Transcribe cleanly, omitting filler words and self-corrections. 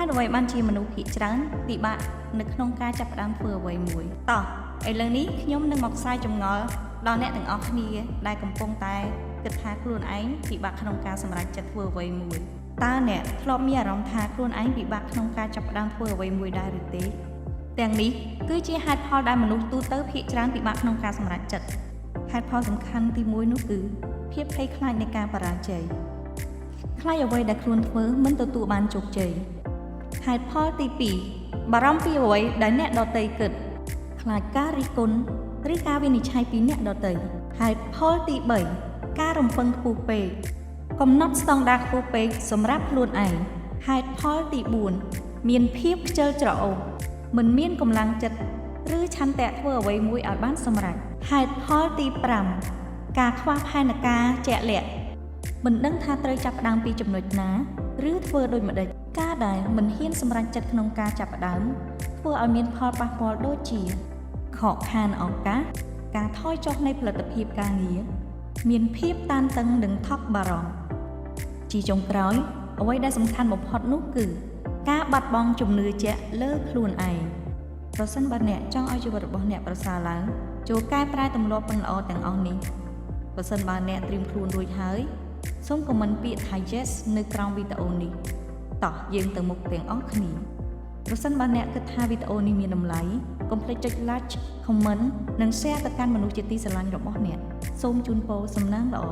ហើយអ្វីបានជាមនុស្សភាគច្រើនពិបាកនៅក្នុងការចាប់ផ្ដើមធ្វើអ្វីមួយតោះឥឡូវនេះខ្ញុំនឹងមកផ្សាយចម្ងល់ដល់អ្នកទាំងអស់គ្នាដែលកំពុងតែគិតថាខ្លួនឯងពិបាកក្នុងការសម្រេចចិត្តធ្វើអ្វីមួយតើអ្នកធ្លាប់មានអារម្មណ៍ថាខ្លួនឯងពិបាកក្នុងការចាប់ផ្ដើមធ្វើអ្វីមួយដែរឬទេទាំងនេះគឺជាហេតុផលដែលមនុស្សទូទៅភាគច្រើនពិបាកក្នុងការសម្រេចចិត្តហេតុផលសំខាន់ទី1នោះគឺភាពភ័យខ្លាចនៃការបរាជ័យខ្លាចអ្វីដែលខ្លួនធ្វើមិនទទួលបានជោគជ័យហេតុផលទី2បារម្ភពីអ្វីដែលអ្នកដទៃគិតខ្លាចការរិះគន់ឬការវិនិច្ឆ័យពីអ្នកដទៃហេតុផលទី3ការរំពឹងខ្ពស់ពេកកំណត់ស្តង់ដារខ្ពស់ពេកសម្រាប់ខ្លួនឯងហេតុផលទី4មានភាពខ្ជិលច្រអូសមិនមានកម្លាំងចិត្តឬឆន្ទៈធ្វើអ្វីមួយឲ្យបានសម្រេចហេតុផលទី5ការខ្វះផែនការជាក់លាក់មិនដឹងថាត្រូវចាប់ផ្ដើមពីចំណុចណាឬធ្វើដូចម្តេចការដែលមិនហ៊ានសម្រេចចិត្តក្នុងការចាប់ផ្ដើមធ្វើឲ្យមានផលប៉ះពាល់ដូចជាខកខានឱកាសការថយចុះនៃផលិតភាពការងារមានភាពតានតឹងនិងថប់បារម្ភជាចុងក្រោយអ្វីដែលសំខាន់បំផុតនោះគឺការបាត់បង់ជំនឿជាក់លើខ្លួនឯងប្រសិនបើអ្នកចង់ឲ្យជីវិតរបស់អ្នកប្រសើរឡើងចូលកែប្រែទម្លាប់ល្អទាំងអស់នេះប្រសិនបើអ្នកត្រៀមខ្លួនរួចហើយសូមខមមិនពាក្យថា yes នៅក្រោមវីដេអូនេះតោះយើងទៅមុខទាំងអស់គ្នាប្រសិនបើអ្នកគិតថាវីដេអូនេះមានតម្លៃកុំភ្លេចចុច like comment និង share ទៅកាន់មនុស្សជាទីស្រឡាញ់របស់អ្នកសូមជូនពរសំណាងល្អ